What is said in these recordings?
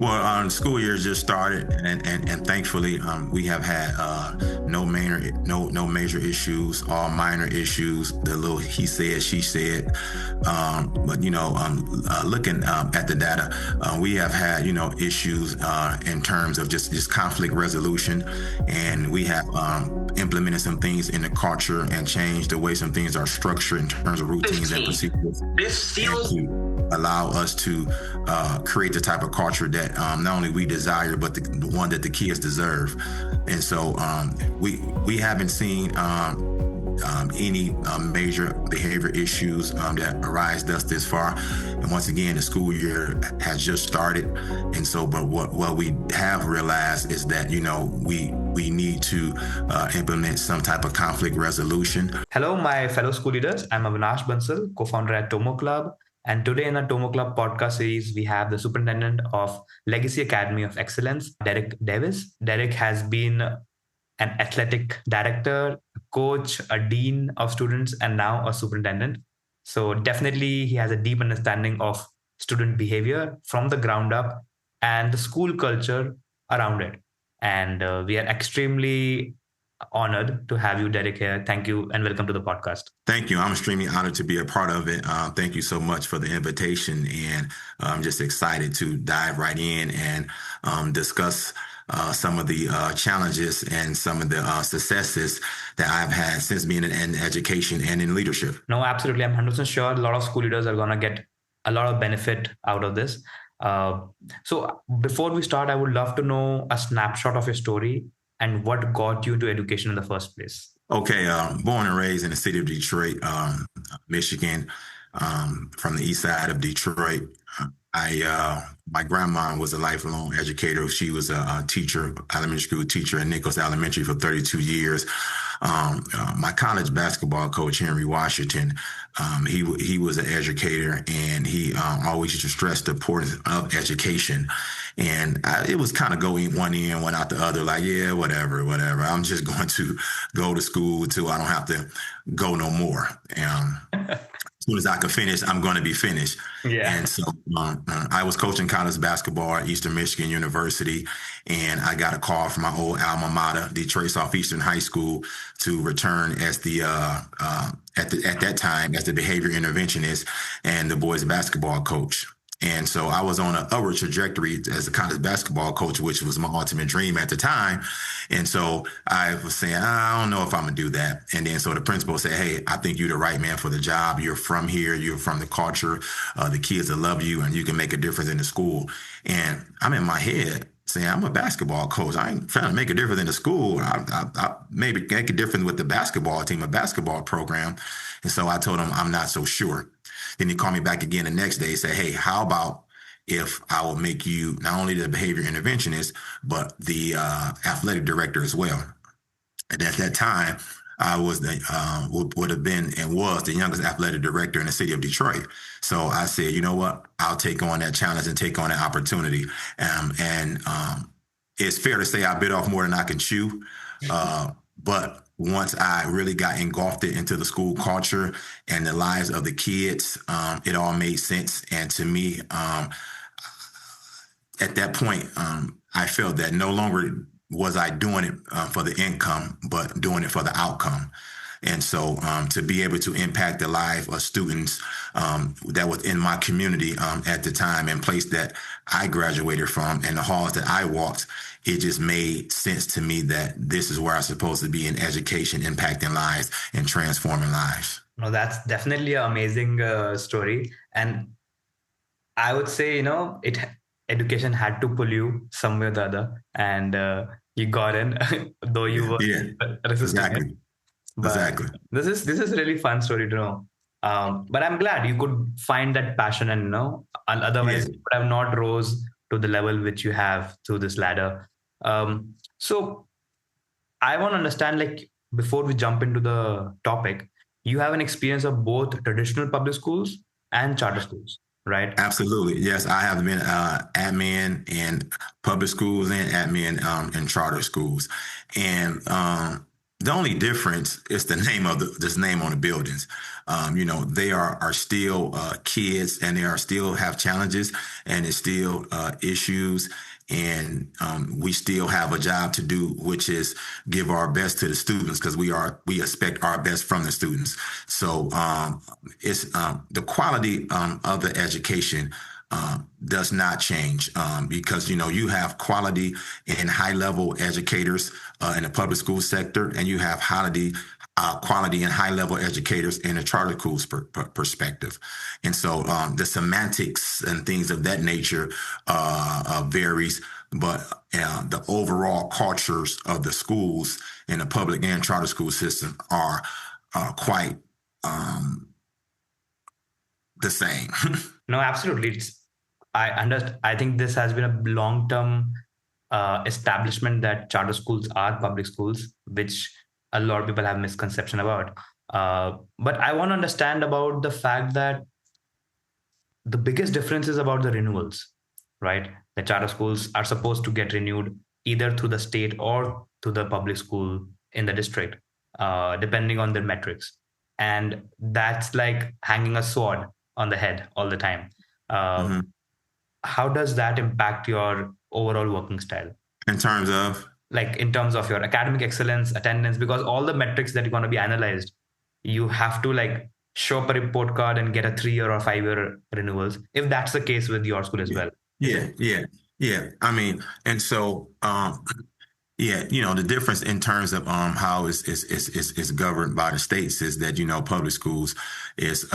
Well, the school year just started, and thankfully, we have had no major issues, all minor issues. The little he said, she said, but looking at the data, we have had issues in terms of just conflict resolution, and we have implemented some things in the culture and changed the way some things are structured in terms of routines and 15. procedures, This and feels to allow us to create the type of culture that not only we desire, but the one that the kids deserve. And so we haven't seen any major behavior issues that arise thus this far. And once again, the school year has just started. And so, but what we have realized is that, we need to implement some type of conflict resolution. Hello, my fellow school leaders. I'm Avinash Bansal, co-founder at Tomo Club. And today in the Tomo Club podcast series, we have the Superintendent of Legacy Academy of Excellence, Derrick Davis. Derrick has been an athletic director, a coach, a dean of students, and now a superintendent. So definitely he has a deep understanding of student behavior from the ground up and the school culture around it. And we are extremely honored to have you, Derrick, here. Thank you and welcome to the podcast. Thank you. I'm extremely honored to be a part of it. Thank you so much for the invitation, and I'm just excited to dive right in and discuss some of the challenges and some of the successes that I've had since being in education and in leadership. No, absolutely. I'm 100% sure a lot of school leaders are going to get a lot of benefit out of this. So before we start, I would love to know a snapshot of your story and what got you into education in the first place. Okay, born and raised in the city of Detroit, Michigan, from the east side of Detroit. My grandma was a lifelong educator. She was a teacher, elementary school teacher at Nichols Elementary for 32 years. My college basketball coach, Henry Washington, he was an educator, and he always used to stress the importance of education. And it was kind of go in one end, one out the other, like, yeah, whatever. I'm just going to go to school till I don't have to go no more. As soon as I could finish, I'm going to be finished. Yeah. And so I was coaching college basketball at Eastern Michigan University, and I got a call from my old alma mater, Detroit Southeastern High School, to return as the at that time as the behavior interventionist and the boys basketball coach. And so I was on an upward trajectory as a college basketball coach, which was my ultimate dream at the time. And so I was saying, I don't know if I'm going to do that. And then so the principal said, hey, I think you're the right man for the job. You're from here. You're from the culture. The kids will love you, and you can make a difference in the school. And I'm in my head saying, I'm a basketball coach. I ain't trying to make a difference in the school. I maybe make a difference with the basketball team, a basketball program. And so I told him I'm not so sure. Then he called me back again the next day and said, hey, how about if I will make you not only the behavior interventionist, but the athletic director as well? And at that time, I was would have been and was the youngest athletic director in the city of Detroit. So I said, you know what? I'll take on that challenge and take on that opportunity. And it's fair to say I bit off more than I can chew. But once I really got engulfed into the school culture and the lives of the kids, it all made sense. And to me, at that point, I felt that no longer was I doing it for the income, but doing it for the outcome. And so to be able to impact the life of students that was in my community at the time and place that I graduated from and the halls that I walked, it just made sense to me that this is where I'm supposed to be in education, impacting lives and transforming lives. No, that's definitely an amazing story. And I would say, education had to pull you some way or the other. And you got in, though you were resisting exactly. it. But exactly. This is a really fun story to know. But I'm glad you could find that passion, and otherwise you would have not rose to the level which you have through this ladder. So I want to understand, like, before we jump into the topic, you have an experience of both traditional public schools and charter schools, right? Absolutely. Yes, I have been admin in public schools and admin in charter schools. And The only difference is the name of this name on the buildings. They are still kids, and they are still have challenges, and it's still issues, and we still have a job to do, which is give our best to the students because we expect our best from the students. So it's the quality of the education does not change because you have quality and high level educators in the public school sector, and you have quality and high level educators in a charter schools perspective. And so the semantics and things of that nature varies, but the overall cultures of the schools in the public and charter school system are quite the same. No, absolutely. I understand. I think this has been a long-term establishment that charter schools are public schools, which a lot of people have misconception about. But I want to understand about the fact that the biggest difference is about the renewals, right? The charter schools are supposed to get renewed either through the state or to the public school in the district, depending on their metrics. And that's like hanging a sword on the head all the time. Uh, Mhm. how does that impact your overall working style? In terms of Like in terms of your academic excellence, attendance, because all the metrics that are going to be analyzed, you have to like show up a report card and get a 3 year or 5 year renewals. If that's the case with your school as yeah, well, is yeah, it? yeah, yeah. I mean, and so yeah, the difference in terms of how is governed by the states is that public schools is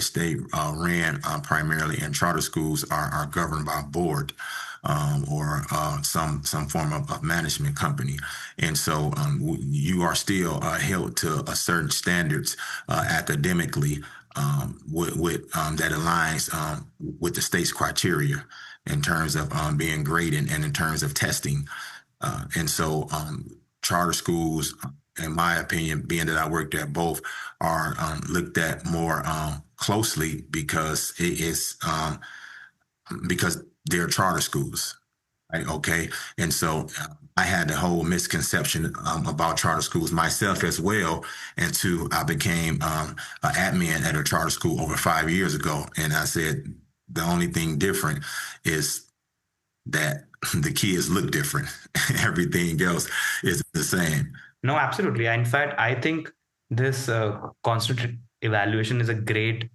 state ran primarily, and charter schools are governed by a board or some form of management company, and so you are still held to a certain standards academically with that aligns with the state's criteria in terms of being graded and in terms of testing. And so charter schools, in my opinion, being that I worked at both, are looked at more closely because they're charter schools. Right? Okay. And so I had the whole misconception about charter schools myself as well. I became an admin at a charter school over 5 years ago. And I said, the only thing different is that the kids look different. Everything else is the same. No, absolutely. In fact, I think this constant evaluation is a great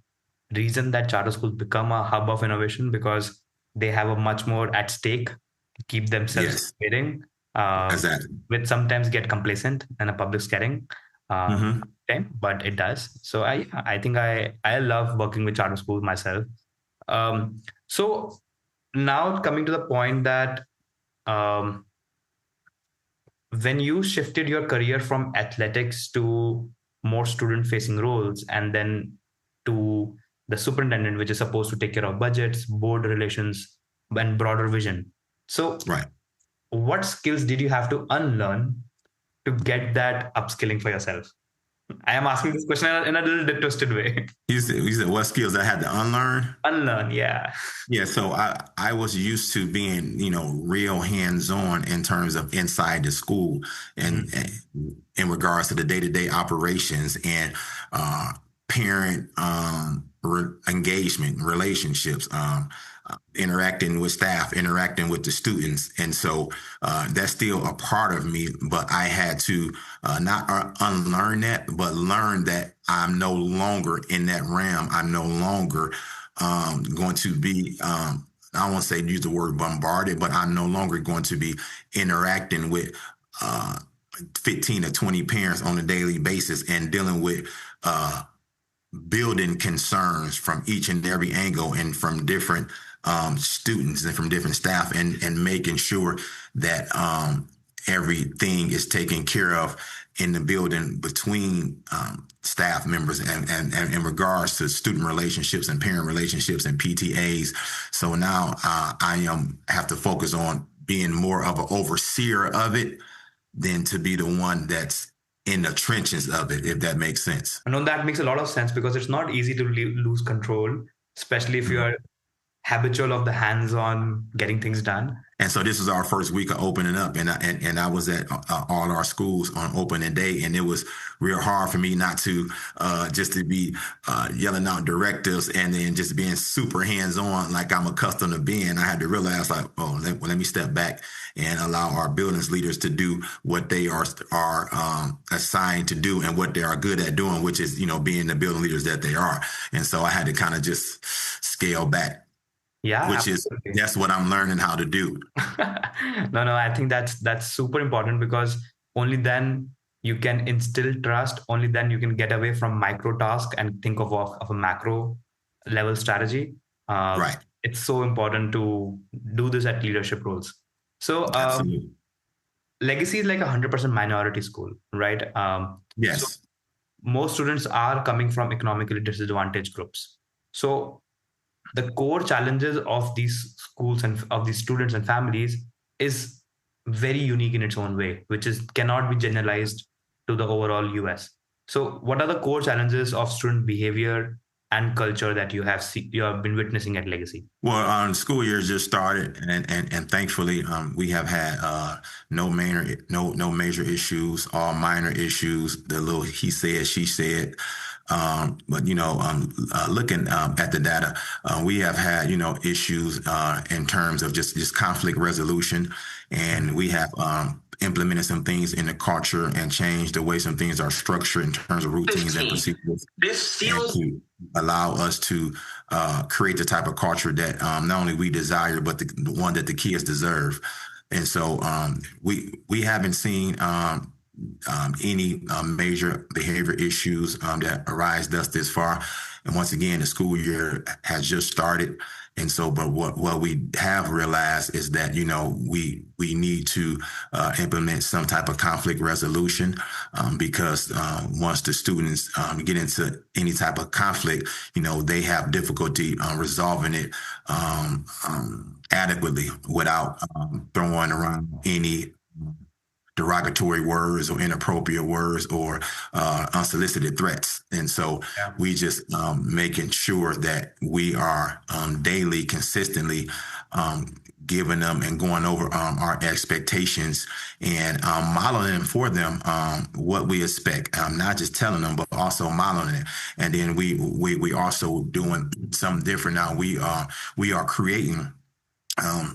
reason that charter schools become a hub of innovation because they have a much more at stake to keep themselves Yes, innovating, uh, exactly. which sometimes get complacent in a public setting. Hmm. Time, but it does. So I think I love working with charter schools myself. So now coming to the point that um, when you shifted your career from athletics to more student facing roles and then to the superintendent, which is supposed to take care of budgets, board relations, and broader vision. So, Right. what skills did you have to unlearn to get that upskilling for yourself? I am asking this question in a little bit twisted way. You said what skills I had to unlearn? Unlearn, yeah. Yeah, so I was used to being, real hands-on in terms of inside the school and in regards to the day-to-day operations and parent engagement, relationships, interacting with staff, interacting with the students. And so that's still a part of me, but I had to not unlearn that, but learn that I'm no longer in that realm. I'm no longer going to be I don't want to say use the word bombarded, but I'm no longer going to be interacting with uh, 15 or 20 parents on a daily basis and dealing with building concerns from each and every angle and from different students and from different staff and making sure that everything is taken care of in the building between staff members and in regards to student relationships and parent relationships and PTAs. So now have to focus on being more of an overseer of it than to be the one that's in the trenches of it, if that makes sense. I know that makes a lot of sense because it's not easy to lose control, especially if you Mhm. are habitual of the hands-on getting things done. And so this was our first week of opening up, and I was at all our schools on opening day, and it was real hard for me not to just to be yelling out directives and then just being super hands on like I'm accustomed to being. I had to realize like, oh, let me step back and allow our buildings leaders to do what they are assigned to do and what they are good at doing, which is being the building leaders that they are. And so I had to kind of just scale back, Yeah, which is absolutely. that's what I'm learning how to do. No, I think that's super important, because only then you can instill trust. Only then you can get away from micro task and think of a macro level strategy. Uh, Right. it's so important to do this at leadership roles. So, Absolutely. Legacy is like 100% minority school, right? So Yes. most students are coming from economically disadvantaged groups. So the core challenges of these schools and of these students and families is very unique in its own way, which is cannot be generalized to the overall US. So what are the core challenges of student behavior and culture that you have been witnessing at Legacy? Well, school year just started, and thankfully, we have had no major issues, all minor issues. The little he said, she said. But looking at the data, we have had issues in terms of just conflict resolution, and we have implemented some things in the culture and changed the way some things are structured in terms of routines and procedures, This and seals to allow us to create the type of culture that not only we desire, but the one that the kids deserve. And so we haven't seen any major behavior issues that arise thus this far. And once again, the school year has just started. And so, but what we have realized is that we need to implement some type of conflict resolution because once the students get into any type of conflict, they have difficulty resolving it adequately without throwing around any derogatory words or inappropriate words or unsolicited threats. And so Yeah. we just making sure that we are daily, consistently giving them and going over our expectations and modeling for them what we expect. Not just telling them, but also modeling it. And then we also doing something different now. We are creating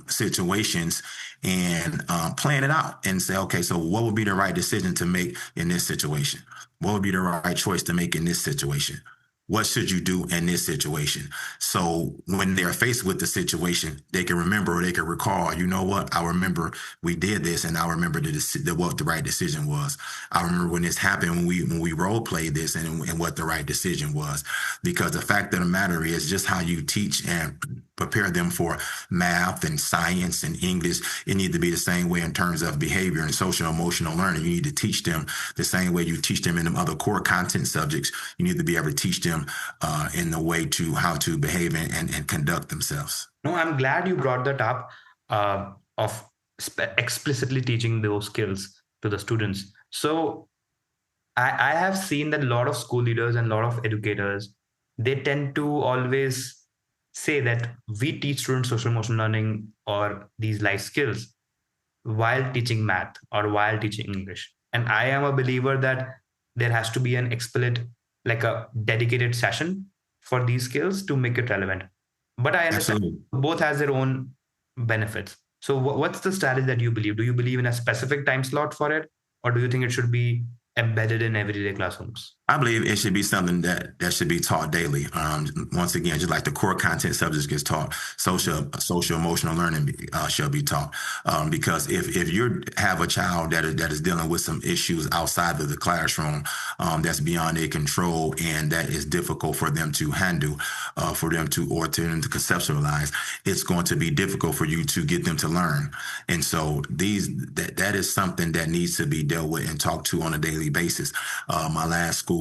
situations and plan it out and say, okay, so what would be the right decision to make in this situation? What would be the right choice to make in this situation? What should you do in this situation? So when they're faced with the situation, they can remember or they can recall, you know what? I remember we did this and I remember what the right decision was. I remember when this happened, when we role played this and what the right decision was. Because the fact of the matter is just how you teach and prepare them for math and science and English. It needs to be the same way in terms of behavior and social emotional learning. You need to teach them the same way you teach them in them other core content subjects. You need to be able to teach them in the way to how to behave and conduct themselves. No, I'm glad you brought that up, of explicitly teaching those skills to the students. So I have seen that a lot of school leaders and a lot of educators, they tend to always say that we teach students social emotional learning or these life skills while teaching math or while teaching English. And I am a believer that there has to be an explicit, like a dedicated session for these skills to make it relevant. But I understand Absolutely. both has their own benefits. So what's the strategy that you believe? Do you believe in a specific time slot for it, or do you think it should be embedded in everyday classrooms? I believe it should be something that should be taught daily. Once again, just like the core content subjects gets taught, social emotional learning shall be taught. Because if you have a child that is dealing with some issues outside of the classroom, that's beyond their control and that is difficult for them to handle, for them to conceptualize, it's going to be difficult for you to get them to learn. And so that is something that needs to be dealt with and talked to on a daily basis. My last school,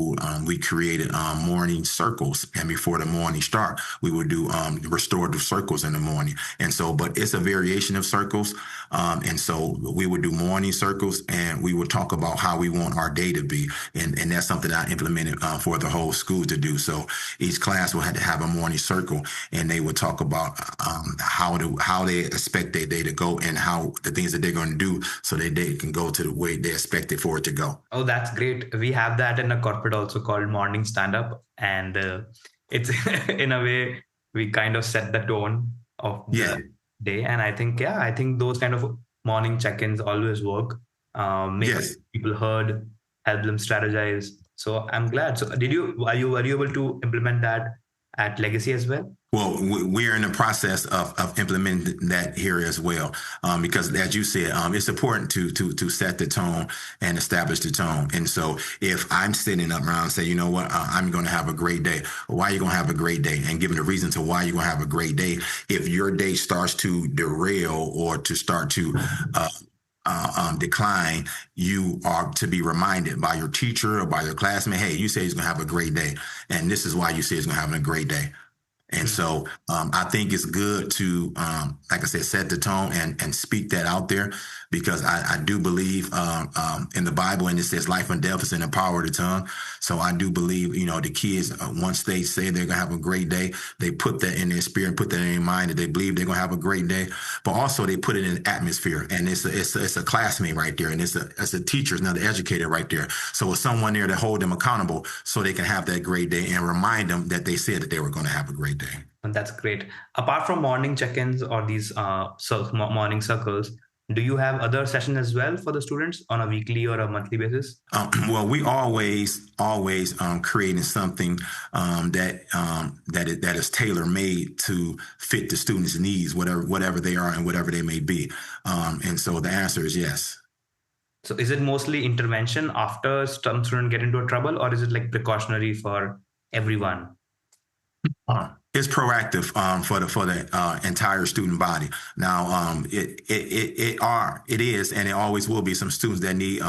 we created morning circles, and before the morning start, we would do restorative circles in the morning. And so, but it's a variation of circles, And so we would do morning circles, and we would talk about how we want our day to be. And that's something I implemented for the whole school to do. So each class will have to have a morning circle, and they would talk about how they expect their day to go, and how the things that they're going to do so that they can go to the way they expect it for it to go. Oh, that's great. We have that in a corporate also called morning stand up. And it's in a way, we kind of set the tone of Yeah. the day. And I think those kind of morning check ins always work, make Yes. people heard, help them strategize. So I'm glad. So were you able to implement that at Legacy as well? Well, we're in the process of implementing that here as well, because as you said, it's important to set the tone and establish the tone. And so, if I'm sitting up around and say, you know what, I'm going to have a great day. Why are you going to have a great day? And giving the reason to why you're going to have a great day. If your day starts to derail or to start to decline, you are to be reminded by your teacher or by your classmate, hey, you say he's going to have a great day, and this is why you say he's going to have a great day. And so I think it's good to, like I said, set the tone and speak that out there, because I do believe in the Bible, and it says life and death is in the power of the tongue. So I do believe, the kids, once they say they're going to have a great day, they put that in their spirit, put that in their mind, that they believe they're going to have a great day. But also they put it in an atmosphere, and it's a classmate right there, and it's a teacher, it's another educator right there. So it's someone there to hold them accountable so they can have that great day and remind them that they said that they were going to have a great day. And that's great. Apart from morning check-ins or these morning circles, do you have other sessions as well for the students on a weekly or a monthly basis? Well, we always creating something that is tailor made to fit the students' needs, whatever they are and whatever they may be. And so the answer is yes. So is it mostly intervention after some student get into a trouble, or is it like precautionary for everyone? It's proactive for the entire student body. Now, it is, and it always will be some students that need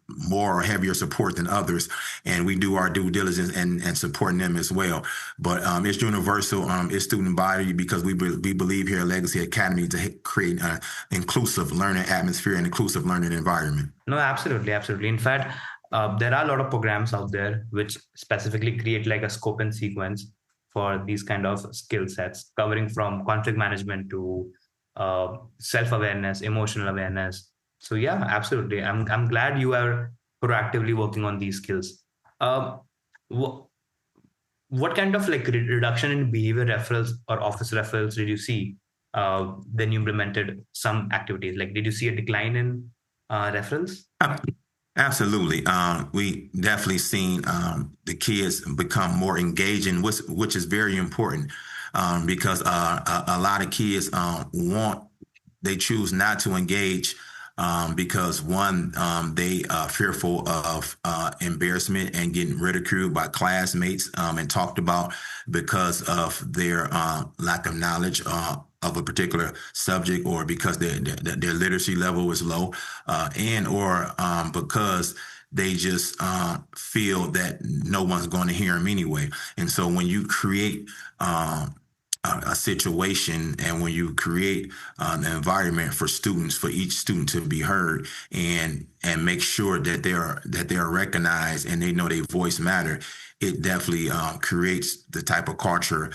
more or heavier support than others, and we do our due diligence and supporting them as well. But it's universal. It's student body, because we believe here at Legacy Academy to create an inclusive learning atmosphere and inclusive learning environment. No, absolutely, absolutely. In fact, there are a lot of programs out there which specifically create like a scope and sequence for these kind of skill sets, covering from conflict management to self-awareness, emotional awareness. So yeah, absolutely. I'm glad you are proactively working on these skills. What kind of like reduction in behavior referrals or office referrals did you see then you implemented some activities? Like, did you see a decline in referrals? Absolutely. We definitely seen the kids become more engaging, which is very important, because a lot of kids they choose not to engage, because one, they are fearful of embarrassment and getting ridiculed by classmates and talked about because of their lack of knowledge of a particular subject, or because their literacy level is low, and or because they just feel that no one's going to hear them anyway. And so when you create a situation, and when you create an environment for students, for each student to be heard, and make sure that they are recognized and they know their voice matter, it definitely creates the type of culture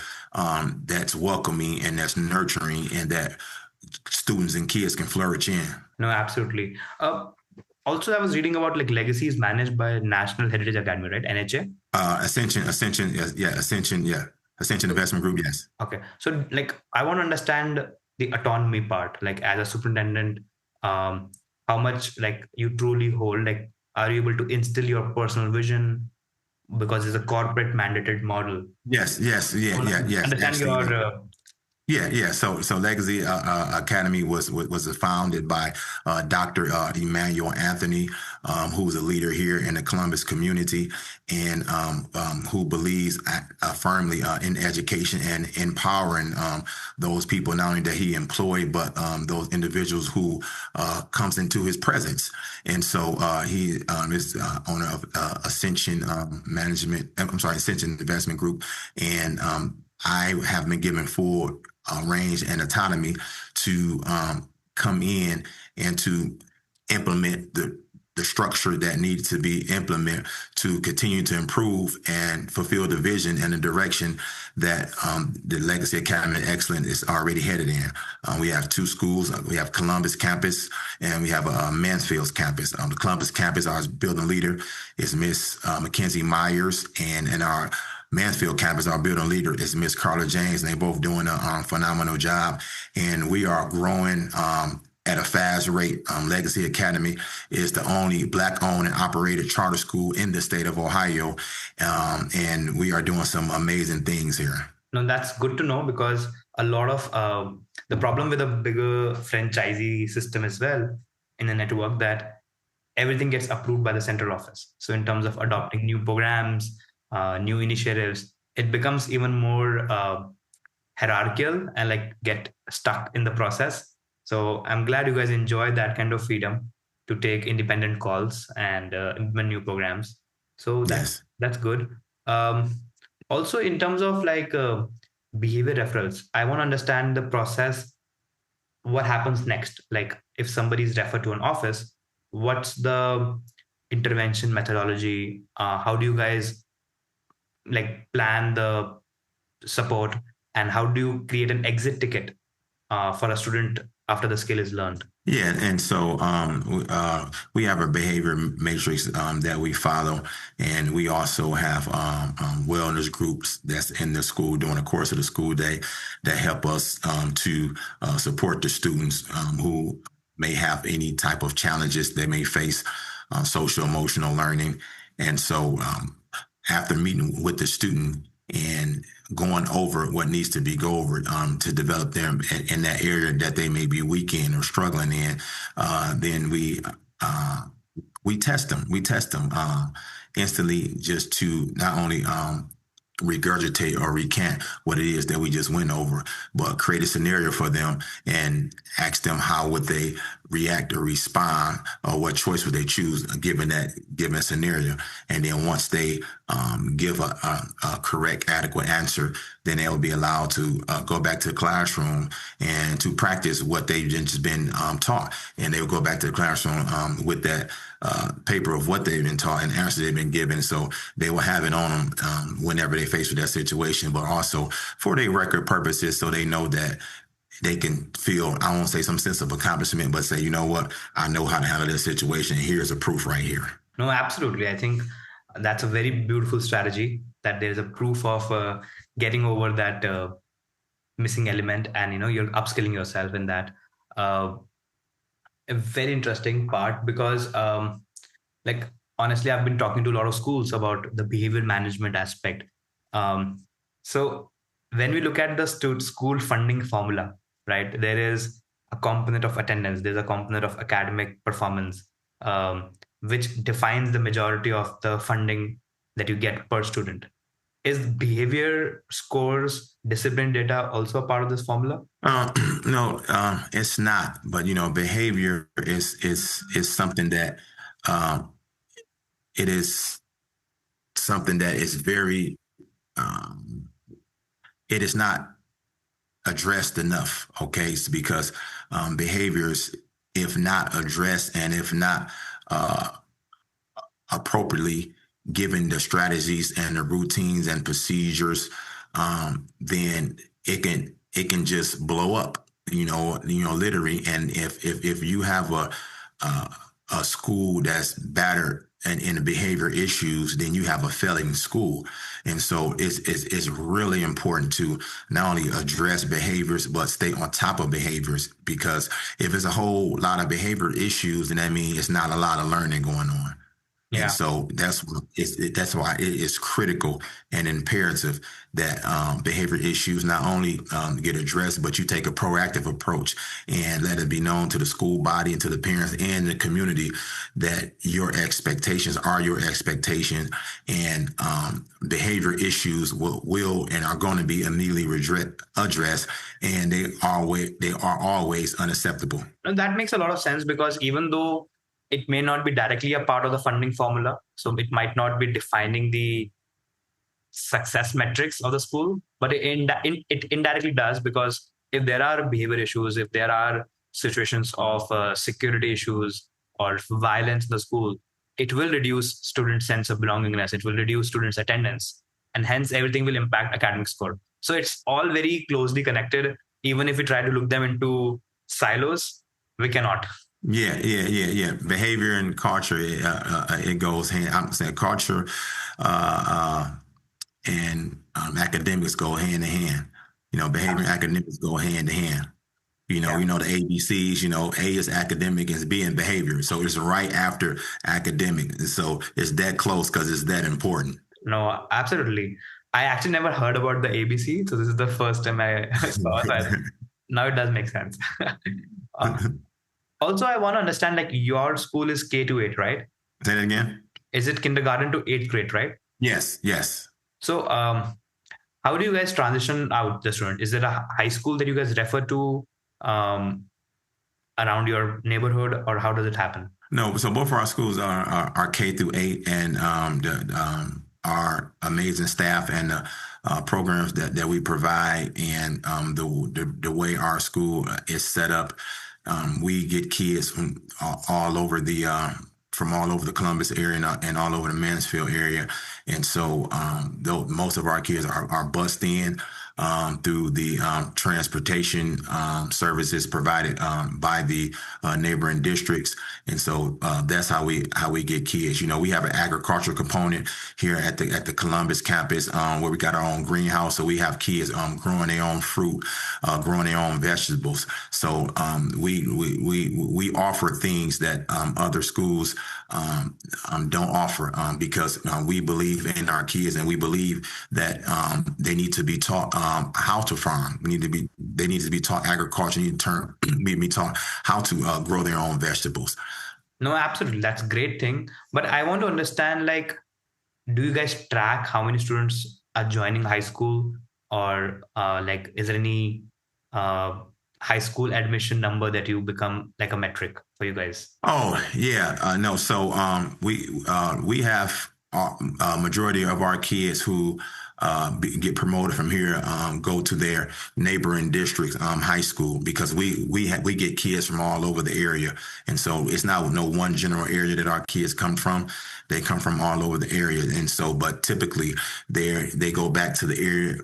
that's welcoming and that's nurturing, and that students and kids can flourish in. No, absolutely. Also, I was reading about like Legacy is managed by National Heritage Academy, right? NHA. Ascension, Ascension Investment Group, yes. Okay, so like I want to understand the autonomy part. Like as a superintendent, how much like you truly hold. Like, are you able to instill your personal vision? Because it's a corporate mandated model. Yes, yes. Understand Absolutely. your Yeah. So Legacy Academy was founded by Dr. Emmanuel Anthony, who's a leader here in the Columbus community, and who believes firmly in education and empowering those people, not only that he employed, but those individuals who comes into his presence. And so he is owner of Ascension Ascension Investment Group, and I have been given full range and autonomy to come in and to implement the structure that needs to be implemented to continue to improve and fulfill the vision and the direction that the Legacy Academy of Excellence is already headed in. We have two schools. We have Columbus campus and we have Mansfield campus. The Columbus campus, our building leader is Miss Mackenzie Myers, and in our Mansfield campus, our building leader is Miss Carla James, and they both doing a phenomenal job. And we are growing at a fast rate. Legacy Academy is the only Black-owned and operated charter school in the state of Ohio, and we are doing some amazing things here. No, that's good to know, because a lot of the problem with a bigger franchisee system as well in the network, that everything gets approved by the central office. So in terms of adopting new programs, new initiatives, it becomes even more hierarchical and like get stuck in the process. So I'm glad you guys enjoy that kind of freedom to take independent calls and implement new programs. So that's good. Also, in terms of like behavior referrals, I want to understand the process. What happens next? Like if somebody is referred to an office, what's the intervention methodology? How do you guys like plan the support, and how do you create an exit ticket for a student after the skill is learned? Yeah, and so we have a behavior matrix that we follow, and we also have wellness groups that's in the school during the course of the school day that help us to support the students who may have any type of challenges they may face, social emotional learning. And so after meeting with the student and going over what needs to be go over to develop them in that area that they may be weak in or struggling in, then we test them. We test them instantly, just to not only regurgitate or recant what it is that we just went over, but create a scenario for them and ask them how would they react or respond, or what choice would they choose given that given scenario. And then once they give a correct, adequate answer, then they'll be allowed to go back to the classroom and to practice what they've just been taught. And they'll go back to the classroom with that paper of what they've been taught and answers they've been given. So they will have it on them whenever they face with that situation, but also for their record purposes, so they know that they can feel, I won't say some sense of accomplishment, but say, you know what, I know how to handle this situation. Here's a proof right here. No, absolutely. I think that's a very beautiful strategy, that there's a proof of getting over that missing element, and you're upskilling yourself in that. A very interesting part, because like honestly, I've been talking to a lot of schools about the behavior management aspect. So when we look at the school funding formula, right, there is a component of attendance, there's a component of academic performance, which defines the majority of the funding that you get per student. Is behavior scores, discipline data also a part of this formula? No, it's not. But behavior is something that it is something that is very. It is not addressed enough. Okay, it's because behaviors, if not addressed and if not appropriately given the strategies and the routines and procedures, then it can just blow up. Literally. And if you have a school that's battered and in the behavior issues, then you have a failing school. And so it's really important to not only address behaviors, but stay on top of behaviors, because if there's a whole lot of behavior issues, then that means it's not a lot of learning going on. Yeah. And so that's why it is critical and imperative that behavior issues not only get addressed, but you take a proactive approach and let it be known to the school body and to the parents and the community that your expectations are your expectations, and behavior issues will and are going to be immediately addressed, and they are always unacceptable. And that makes a lot of sense, because even though it may not be directly a part of the funding formula, so it might not be defining the success metrics of the school, but it indirectly does, because if there are behavior issues, if there are situations of security issues or violence in the school, it will reduce students' sense of belongingness. It will reduce students' attendance, and hence everything will impact academic score. So it's all very closely connected. Even if we try to look them into silos, we cannot. Yeah. Behavior and culture, it goes hand. I'm saying culture uh, and academics go hand in hand. Behavior and academics go hand in hand. Yeah. The ABCs. A is academic and B in behavior. So it's right after academic. And so it's that close because it's that important. No, absolutely. I actually never heard about the ABC, so this is the first time I saw that. Now it does make sense. Uh, Also, I want to understand like your school is K to 8, right? Say that again. Is it kindergarten to 8th grade, right? Yes. So, how do you guys transition out the student? Is it a high school that you guys refer to um, around your neighborhood, or how does it happen? No, so both of our schools are K through 8, and our amazing staff and the programs that we provide, and the way our school is set up, we get kids from all over the Columbus area and all over the Mansfield area, and so though most of our kids are bused in through the transportation services provided by the neighboring districts, and so that's how we get kids. We have an agricultural component here at the Columbus campus where we got our own greenhouse, so we have kids growing their own fruit, growing their own vegetables. So we offer things that other schools don't offer because we believe in our kids, and we believe that they need to be taught how to farm. They need to be taught agriculture. Need to be taught how to grow their own vegetables. No, absolutely. That's a great thing. But I want to understand like, do you guys track how many students are joining high school, or like, is there any uh, high school admission number that you become like a metric for you guys? Oh yeah, no. So we have a majority of our kids who get promoted from here go to their neighboring districts high school, because we get kids from all over the area, and so it's not no one general area that our kids come from. They come from all over the area, and so but typically they go back to the area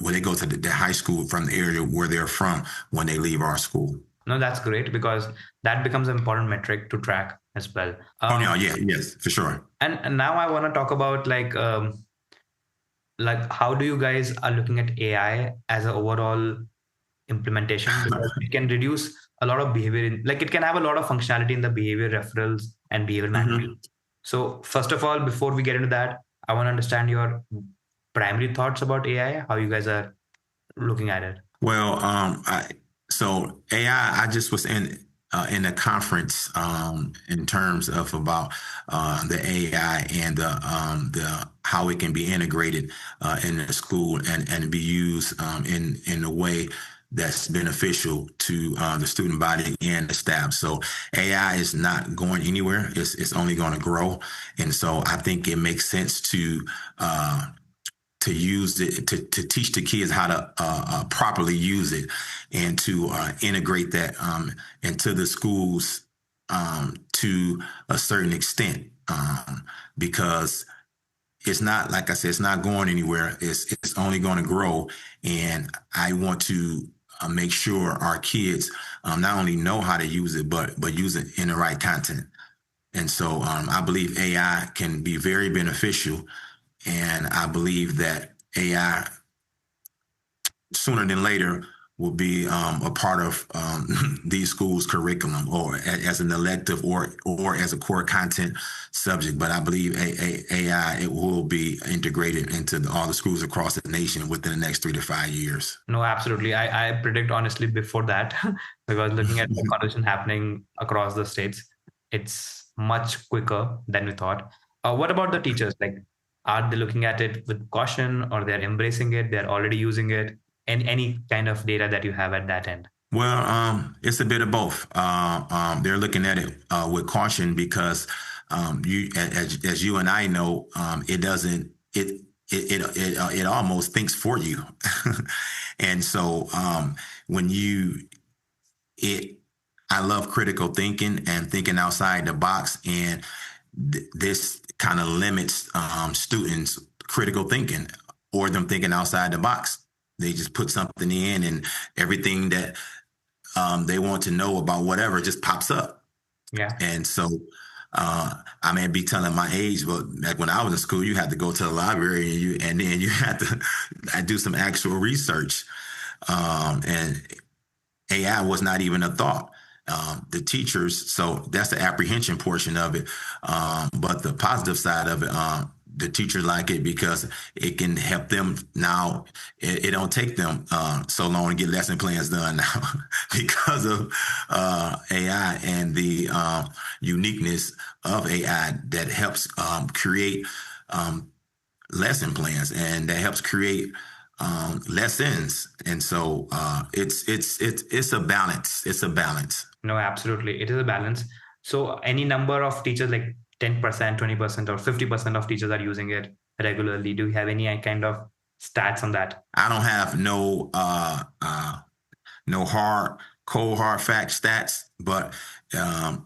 when they go to the high school from the area where they're from when they leave our school. No, that's great because that becomes an important metric to track as well. Oh no, yeah, yes, for sure. And now I want to talk about like how do you guys are looking at AI as an overall implementation, because it can reduce a lot of behavior like it can have a lot of functionality in the behavior referrals and behavior Mhm. management. So first of all, before we get into that, I want to understand your primary thoughts about AI, how you guys are looking at it. Well, so AI, I just was in a conference in terms of about the AI and the how it can be integrated in the school and be used in a way that's beneficial to the student body and the staff. So AI is not going anywhere. It's only going to grow, and so I think it makes sense to use it to teach the kids how to properly use it, and to integrate that into the schools to a certain extent, because it's not, like I said, it's not going anywhere. It's only going to grow, and I want to make sure our kids not only know how to use it, but use it in the right content. And so I believe AI can be very beneficial, and I believe that AI sooner than later will be a part of these schools' curriculum, or as an elective, or as a core content subject. But I believe AI, it will be integrated into all the schools across the nation within the next 3 to 5 years. No, absolutely. I predict honestly before that, because looking at the conversation happening across the states, it's much quicker than we thought. What about the teachers? Like, are they looking at it with caution, or they're embracing it? They're already using it? And any kind of data that you have at that end? Well, it's a bit of both. They're looking at it with caution because as you and I know, it doesn't it almost thinks for you, and so when you it I love critical thinking and thinking outside the box, and this kind of limits students' critical thinking or them thinking outside the box. They just put something in, and everything that they want to know about whatever just pops up. Yeah. And so I may be telling my age, but like when I was in school, you had to go to the library and then you had to do some actual research. And AI was not even a thought. The teachers, so that's the apprehension portion of it. But the positive side of it, the teachers like it because it can help them now. It don't take them so long to get lesson plans done now because of AI and the uniqueness of AI that helps create lesson plans and that helps create lessons. And so it's a balance. It's a balance. No, absolutely. It is a balance. So any number of teachers, like 10%, 20%, or 50% of teachers are using it regularly. Do you have any kind of stats on that? I don't have no cold hard fact stats, but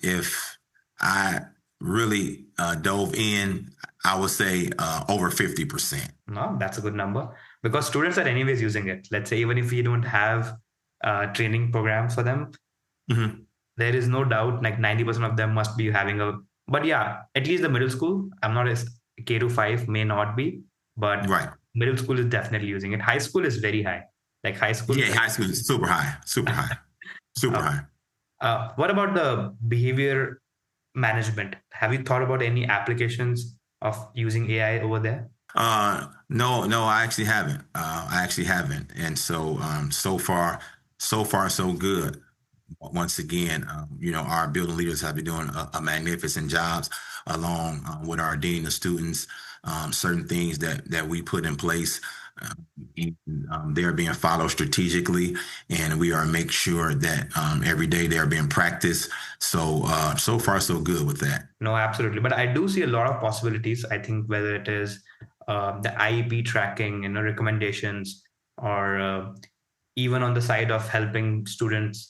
if I really dove in, I would say over 50%. No, that's a good number because students are anyways using it. Let's say even if we don't have training programs for them, Hmm. there is no doubt like 90% of them must be having a, but yeah, at least the middle school, I'm not as K to 5 may not be, but Right. middle school is definitely using it. High school is very high. Like high school. Yeah, high school is super high, super high, super uh, high. what about the behavior management? Have you thought about any applications of using AI over there? No, I actually haven't. I actually haven't. And so, so far, so good. Once again, our building leaders have been doing a magnificent jobs along with our dean of students. Certain things that we put in place, they're being followed strategically, and we are make sure that every day they're being practiced. So, so far, so good with that. No, absolutely. But I do see a lot of possibilities. I think whether it is the IEP tracking, recommendations, or even on the side of helping students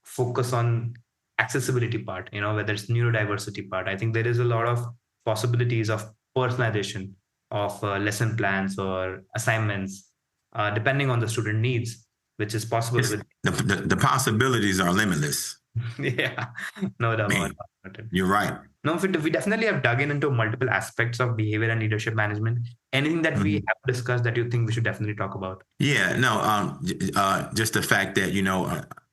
focus on accessibility part, whether it's neurodiversity part. I think there is a lot of possibilities of personalization of lesson plans or assignments, depending on the student needs, which is possible It's, with. the possibilities are limitless. Yeah, no doubt Man, about it. you're right. No, we definitely have dug into multiple aspects of behavior and leadership management. Anything that we Mhm. have discussed that you think we should definitely talk about? Yeah, no, just the fact that,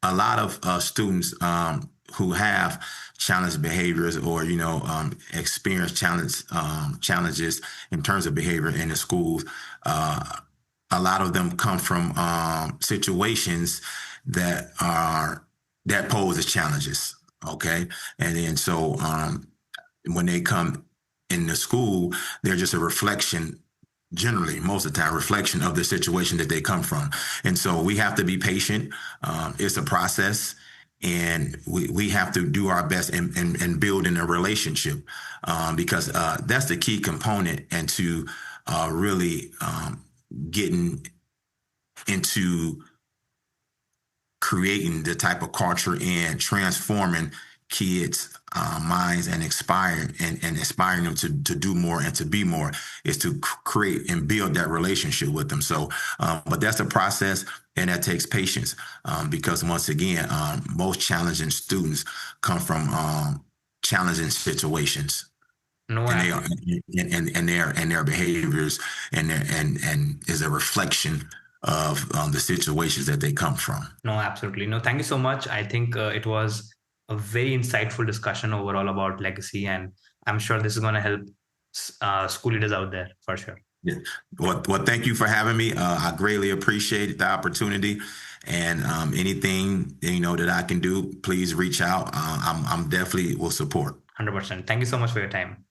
a lot of students who have challenged behaviors or, experience challenges in terms of behavior in the schools, a lot of them come from situations that are that pose as challenges. Okay. And then so when they come in the school, they're just a reflection, generally most of the time reflection of the situation that they come from. And so we have to be patient. It's a process, and we have to do our best and build in a relationship, because that's the key component, and to really getting into creating the type of culture and transforming kids' minds and inspiring them to do more and to be more is to create and build that relationship with them. So, but that's a process, and that takes patience, because once again, most challenging students come from challenging situations. No, And they are, and their behaviors and is a reflection of the situations that they come from. no, absolutely. No, thank you so much. I think it was a very insightful discussion overall about legacy, and I'm sure this is going to help school leaders out there for sure. Yeah. Well, thank you for having me. I greatly appreciate the opportunity, and anything that I can do, please reach out. I'm definitely will support. 100%. Thank you so much for your time.